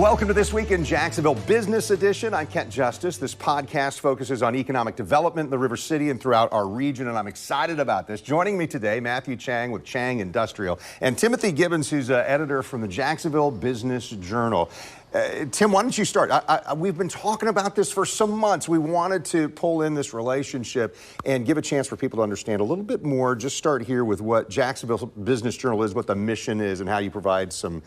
Welcome to This Week in Jacksonville Business Edition. I'm Kent Justice. This podcast focuses on economic development in the River City and throughout our region, and I'm excited about this. Joining me today, Matthew Chang with Chang Industrial, and Timothy Gibbons, who's an editor from the Jacksonville Business Journal. Tim, why don't you start? We've been talking about this for some months. We wanted to pull in this relationship and give a chance for people to understand a little bit more. Just start here with what Jacksonville Business Journal is, what the mission is, and how you provide some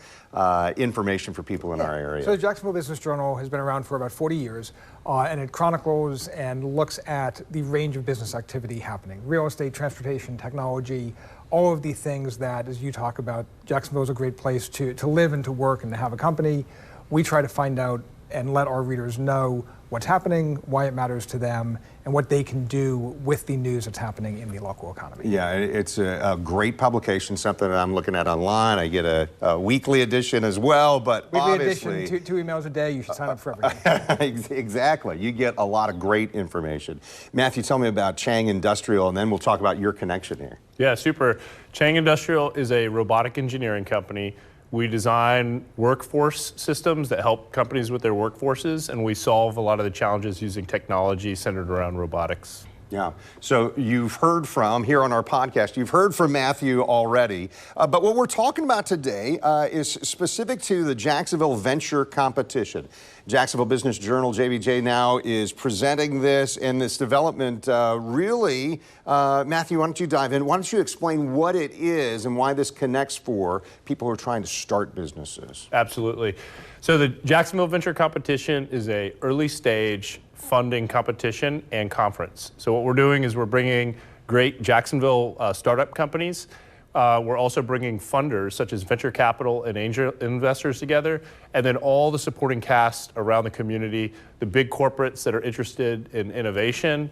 information for people in our area. So the Jacksonville Business Journal has been around for about 40 years, and it chronicles and looks at the range of business activity happening. Real estate, transportation, technology, all of the things that, as you talk about, Jacksonville is a great place to live and to work and to have a company. We try to find out and let our readers know what's happening, why it matters to them, and what they can do with the news that's happening in the local economy. Yeah, it's a great publication, something that I'm looking at online. I get a weekly edition as well, but weekly obviously... edition, two emails a day, you should sign up for everything. Exactly, you get a lot of great information. Matthew, tell me about Chang Industrial, and then we'll talk about your connection here. Yeah, super. Chang Industrial is a robotic engineering company. We design workforce systems that help companies with their workforces, and we solve a lot of the challenges using technology centered around robotics. Yeah, so you've heard from, here on our podcast, you've heard from Matthew already, but what we're talking about today is specific to the Jacksonville Venture Competition. Jacksonville Business Journal, JBJ, now is presenting this, and this development really, Matthew, why don't you dive in? Why don't you explain what it is and why this connects for people who are trying to start businesses? Absolutely. So the Jacksonville Venture Competition is a early stage funding competition and conference. So what we're doing is we're bringing great Jacksonville startup companies. We're also bringing funders such as venture capital and angel investors together, and then all the supporting cast around the community, the big corporates that are interested in innovation.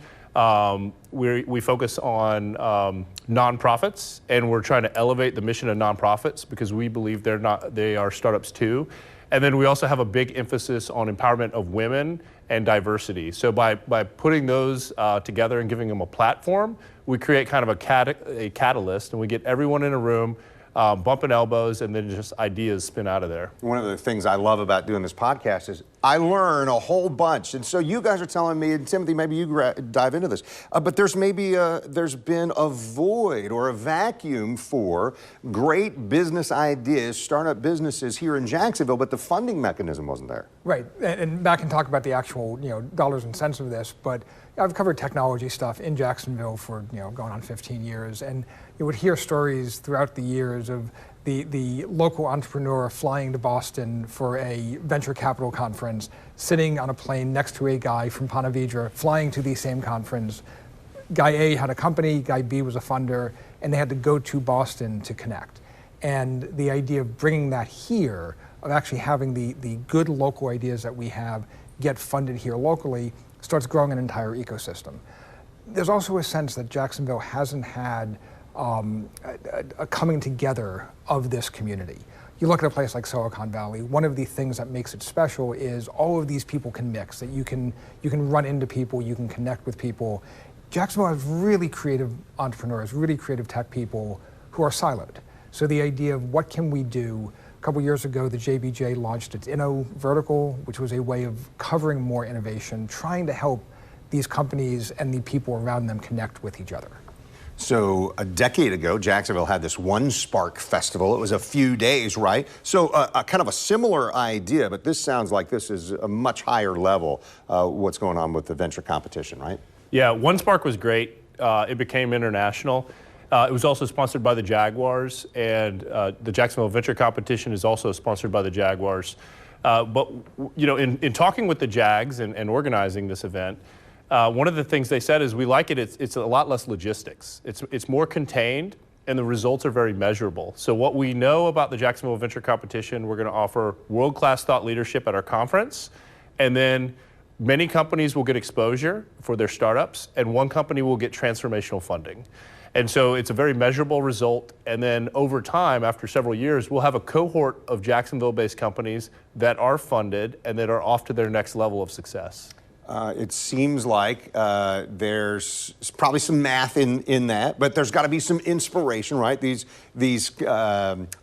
We focus on nonprofits, and we're trying to elevate the mission of nonprofits because we believe they are startups too. And then we also have a big emphasis on empowerment of women and diversity. So by putting those together and giving them a platform, we create kind of a catalyst, and we get everyone in a room, bumping elbows, and then just ideas spin out of there. One of the things I love about doing this podcast is I learn a whole bunch. And so you guys are telling me, and Timothy, maybe you dive into this, but there's been a void or a vacuum for great business ideas, startup businesses here in Jacksonville, but the funding mechanism wasn't there. Right, and Matt can talk about the actual dollars and cents of this, but I've covered technology stuff in Jacksonville for going on 15 years, and you would hear stories throughout the years of the local entrepreneur flying to Boston for a venture capital conference, sitting on a plane next to a guy from Ponte Vedra, flying to the same conference. Guy A had a company, guy B was a funder, and they had to go to Boston to connect. And the idea of bringing that here, of actually having the good local ideas that we have get funded here locally, starts growing an entire ecosystem. There's also a sense that Jacksonville hasn't had a coming together of this community. You look at a place like Silicon Valley, one of the things that makes it special is all of these people can mix, that you can run into people, you can connect with people. Jacksonville has really creative entrepreneurs, really creative tech people who are siloed. So the idea of what can we do, a couple years ago the JBJ launched its Inno vertical, which was a way of covering more innovation, trying to help these companies and the people around them connect with each other. So a decade ago, Jacksonville had this One Spark Festival. It was a few days, right? So a kind of a similar idea, but this sounds like this is a much higher level, what's going on with the venture competition, right? Yeah, One Spark was great. It became international. It was also sponsored by the Jaguars, and the Jacksonville Venture Competition is also sponsored by the Jaguars. But in talking with the Jags and organizing this event, one of the things they said is we like it. It's a lot less logistics. It's more contained, and the results are very measurable. So what we know about the Jacksonville Venture Competition, we're going to offer world-class thought leadership at our conference, and then many companies will get exposure for their startups, and one company will get transformational funding. And so it's a very measurable result. And then over time, after several years, we'll have a cohort of Jacksonville-based companies that are funded and that are off to their next level of success. It seems like there's probably some math in that, but there's got to be some inspiration, right? These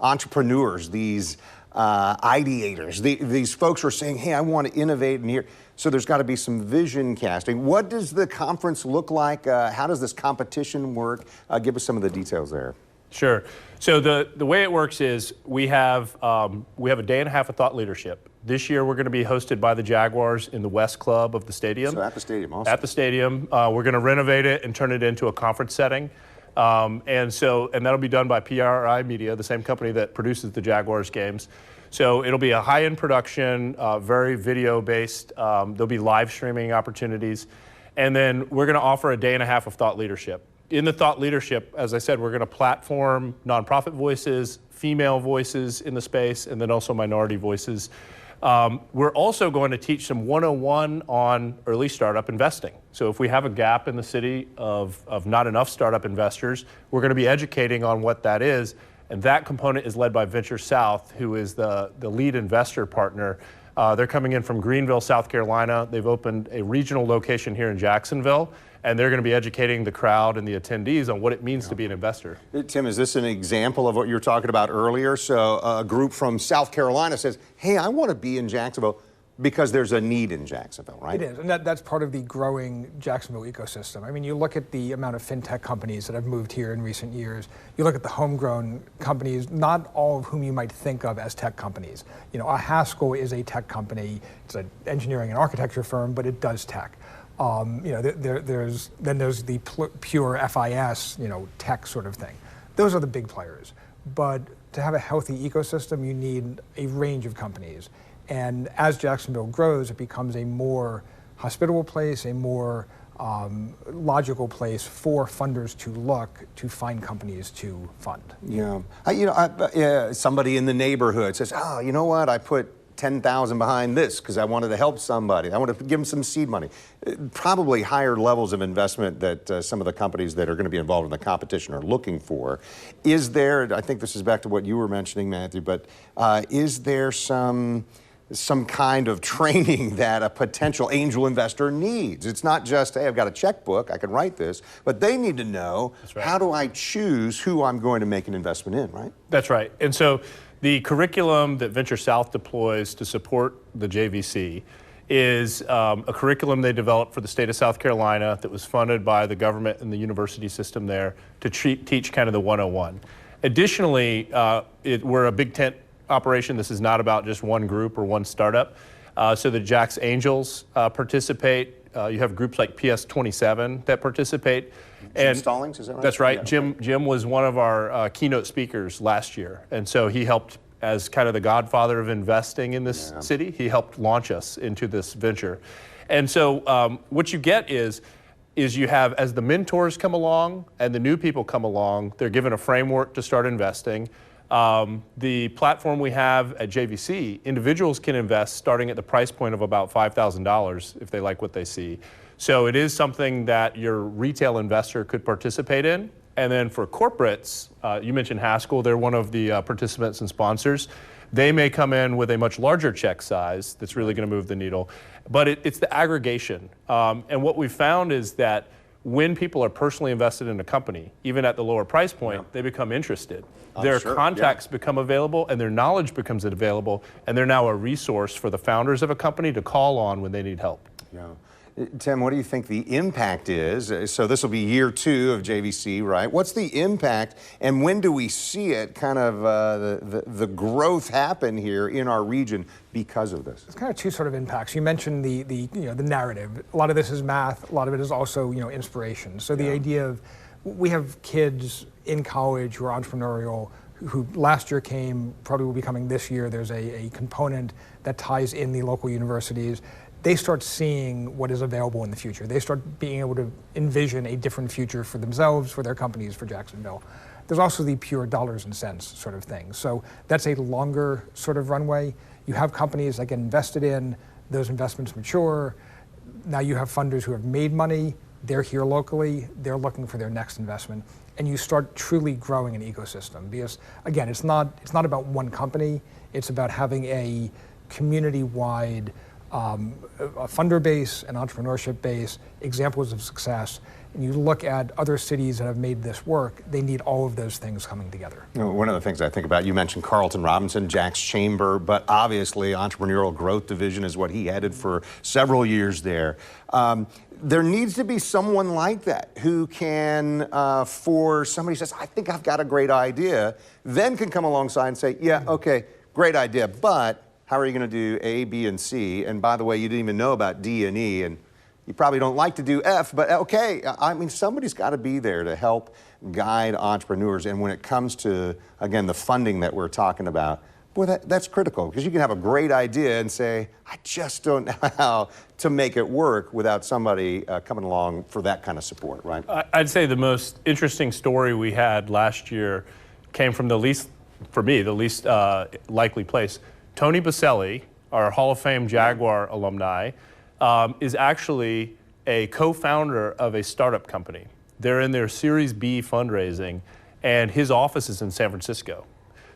entrepreneurs, these ideators, these folks who are saying, hey, I want to innovate in here. So there's got to be some vision casting. What does the conference look like? How does this competition work? Give us some of the details there. Sure. So the way it works is we have a day and a half of thought leadership. This year we're going to be hosted by the Jaguars in the West Club of the stadium. So at the stadium also. At the stadium. We're going to renovate it and turn it into a conference setting. And that'll be done by PRI Media, the same company that produces the Jaguars games. So it'll be a high-end production, very video-based. There'll be live streaming opportunities. And then we're going to offer a day and a half of thought leadership. In the thought leadership, as I said, we're going to platform nonprofit voices, female voices in the space, and then also minority voices. We're also going to teach some 101 on early startup investing. So if we have a gap in the city of not enough startup investors, we're going to be educating on what that is. And that component is led by Venture South, who is the lead investor partner. They're coming in from Greenville, South Carolina. They've opened a regional location here in Jacksonville, and they're going to be educating the crowd and the attendees on what it means to be an investor. Tim, is this an example of what you were talking about earlier? So a group from South Carolina says, hey, I want to be in Jacksonville because there's a need in Jacksonville, right? It is, and that's part of the growing Jacksonville ecosystem. I mean, you look at the amount of fintech companies that have moved here in recent years. You look at the homegrown companies, not all of whom you might think of as tech companies. You know, a Haskell is a tech company. It's an engineering and architecture firm, but it does tech. You know, there's the pure FIS, you know, tech sort of thing. Those are the big players. But to have a healthy ecosystem, you need a range of companies. And as Jacksonville grows, it becomes a more hospitable place, a more logical place for funders to look to find companies to fund. Yeah. Somebody in the neighborhood says, oh, you know what, I put 10,000 behind this because I wanted to help somebody. I want to give them some seed money. Probably higher levels of investment that some of the companies that are going to be involved in the competition are looking for. Is there, I think this is back to what you were mentioning, Matthew, but is there some kind of training that a potential angel investor needs? It's not just, hey, I've got a checkbook, I can write this, but they need to know, right, how do I choose who I'm going to make an investment in, right? That's right. And so the curriculum that Venture South deploys to support the JVC is a curriculum they developed for the state of South Carolina that was funded by the government and the university system there to teach kind of the 101. Additionally, we're a big tent operation. This is not about just one group or one startup. So the Jax Angels participate. You have groups like PS27 that participate. Jim Stallings, is that right? That's right. Yeah. Jim was one of our keynote speakers last year. And so he helped, as kind of the godfather of investing in this city, he helped launch us into this venture. And so what you get is you have, as the mentors come along and the new people come along, they're given a framework to start investing. The platform we have at JVC, individuals can invest starting at the price point of about $5,000 if they like what they see. So it is something that your retail investor could participate in. And then for corporates, you mentioned Haskell, they're one of the participants and sponsors. They may come in with a much larger check size that's really going to move the needle. But it's the aggregation. And what we found is that when people are personally invested in a company, even at the lower price point, they become interested. Their contacts become available and their knowledge becomes available, and they're now a resource for the founders of a company to call on when they need help. Yeah. Tim, what do you think the impact is? So this will be year 2 of JVC, right? What's the impact, and when do we see it kind of the growth happen here in our region because of this? It's kind of 2 sort of impacts. You mentioned the narrative. A lot of this is math. A lot of it is also inspiration. So the idea of, we have kids in college who are entrepreneurial, who last year came, probably will be coming this year. There's a component that ties in the local universities. They start seeing what is available in the future. They start being able to envision a different future for themselves, for their companies, for Jacksonville. There's also the pure dollars and cents sort of thing. So that's a longer sort of runway. You have companies that get invested in, those investments mature. Now you have funders who have made money, they're here locally, they're looking for their next investment, and you start truly growing an ecosystem. Because again, it's not about one company, it's about having a community-wide a funder base, an entrepreneurship base, examples of success, and you look at other cities that have made this work, they need all of those things coming together. One of the things I think about, you mentioned Carlton Robinson, Jack's Chamber, but obviously Entrepreneurial Growth Division is what he headed for several years there. There needs to be someone like that who can, for somebody who says, I think I've got a great idea, then can come alongside and say, yeah, okay, great idea, but how are you going to do A, B, and C? And by the way, you didn't even know about D and E, and you probably don't like to do F, but okay, I mean, somebody's got to be there to help guide entrepreneurs. And when it comes to, again, the funding that we're talking about, boy, that's critical, because you can have a great idea and say, I just don't know how to make it work without somebody coming along for that kind of support, right? I'd say the most interesting story we had last year came from the least, for me, the least likely place. Tony Baselli, our Hall of Fame Jaguar alumni, is actually a co-founder of a startup company. They're in their Series B fundraising, and his office is in San Francisco.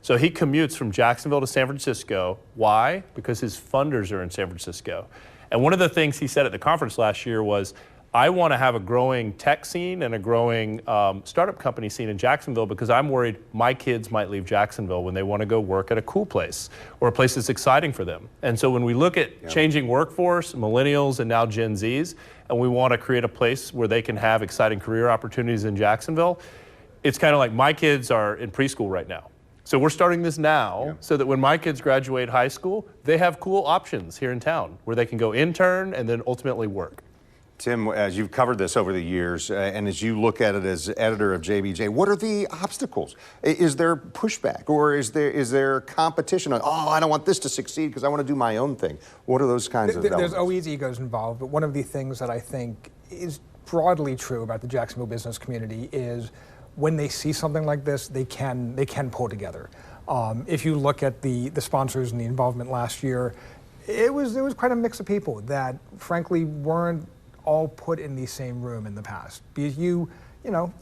So he commutes from Jacksonville to San Francisco. Why? Because his funders are in San Francisco. And one of the things he said at the conference last year was, I want to have a growing tech scene and a growing startup company scene in Jacksonville, because I'm worried my kids might leave Jacksonville when they want to go work at a cool place or a place that's exciting for them. And so when we look at changing workforce, millennials and now Gen Zs, and we want to create a place where they can have exciting career opportunities in Jacksonville, it's kind of like my kids are in preschool right now. So we're starting this now so that when my kids graduate high school, they have cool options here in town where they can go intern and then ultimately work. Tim, as you've covered this over the years, and as you look at it as editor of JBJ, what are the obstacles? Is there pushback, or is there competition? Oh, I don't want this to succeed because I want to do my own thing. What are those kinds of elements? There's always egos involved, but one of the things that I think is broadly true about the Jacksonville business community is when they see something like this, they can pull together. If you look at the sponsors and the involvement last year, it was quite a mix of people that frankly weren't all put in the same room in the past. Because you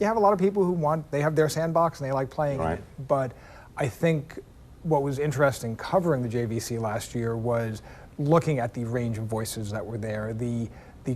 have a lot of people who they have their sandbox and they like playing in it. But I think what was interesting covering the JVC last year was looking at the range of voices that were there, the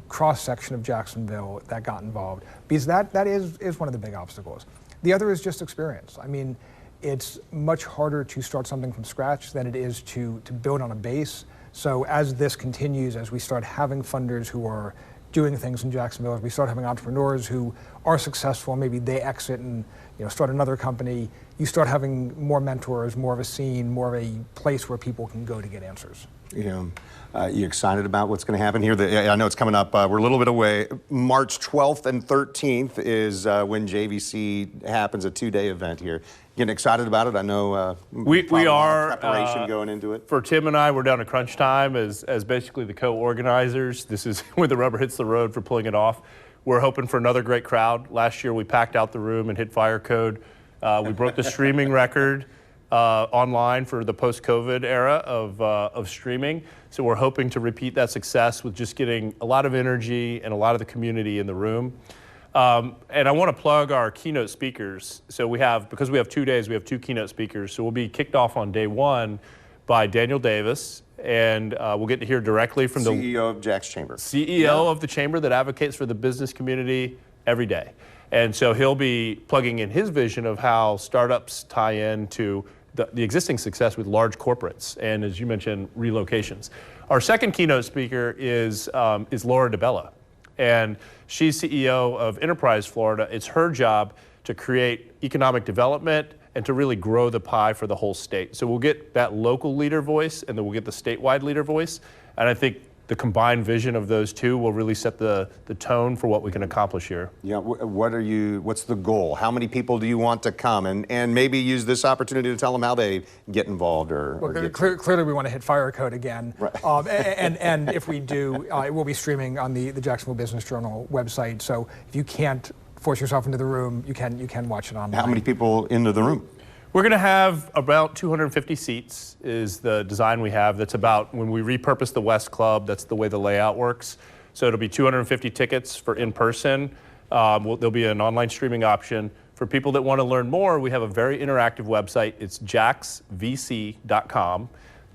cross-section of Jacksonville that got involved, because that is one of the big obstacles. The other is just experience. I mean, it's much harder to start something from scratch than it is to build on a base. So as this continues, as we start having funders who are doing things in Jacksonville, as we start having entrepreneurs who are successful, maybe they exit and start another company, you start having more mentors, more of a scene, more of a place where people can go to get answers. You excited about what's going to happen here? I know it's coming up. We're a little bit away. March 12th and 13th is when JVC happens, a two-day event here. Getting excited about it? I know we are. Preparation going into it. For Tim and I, we're down to crunch time as basically the co-organizers. This is where the rubber hits the road for pulling it off. We're hoping for another great crowd. Last year, we packed out the room and hit fire code. We broke the streaming record online for the post-COVID era of streaming. So we're hoping to repeat that success with just getting a lot of energy and a lot of the community in the room. And I want to plug our keynote speakers. So because we have 2 days, we have 2 keynote speakers. So we'll be kicked off on day 1 by Daniel Davis, and we'll get to hear directly from the CEO of Jack's Chamber. CEO of the chamber that advocates for the business community every day. And so he'll be plugging in his vision of how startups tie into the existing success with large corporates and, as you mentioned, relocations. Our second keynote speaker is Laura DeBella, and she's CEO of Enterprise Florida. It's her job to create economic development and to really grow the pie for the whole state. So we'll get that local leader voice, and then we'll get the statewide leader voice. And I think the combined vision of those two will really set the tone for what we can accomplish here. Yeah, what's the goal? How many people do you want to come? And maybe use this opportunity to tell them how they get involved Clearly we want to hit fire code again. Right. And if we do, it will be streaming on the Jacksonville Business Journal website. So if you can't force yourself into the room, you can watch it online. How many people into the room? We're going to have about 250 seats is the design we have. That's about, when we repurpose the West Club, that's the way the layout works. So it'll be 250 tickets for in-person. There'll be an online streaming option. For people that want to learn more, we have a very interactive website. It's jacksvc.com.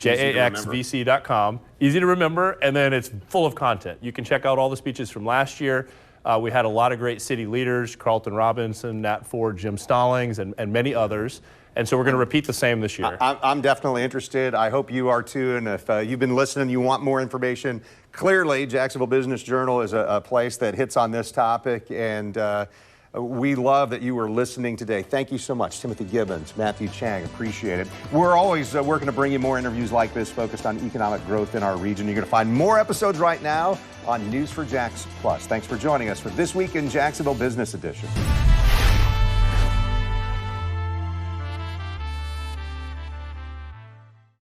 jaxvc.com. Easy to remember, and then it's full of content. You can check out all the speeches from last year. We had a lot of great city leaders, Carlton Robinson, Nat Ford, Jim Stallings, and many others. And so we're going to repeat the same this year. I'm definitely interested. I hope you are too. And if you've been listening, you want more information, clearly Jacksonville Business Journal is a place that hits on this topic. And we love that you were listening today. Thank you so much, Timothy Gibbons, Matthew Chang. Appreciate it. We're always working to bring you more interviews like this focused on economic growth in our region. You're going to find more episodes right now on News4Jax Plus. Thanks for joining us for This Week in Jacksonville Business Edition.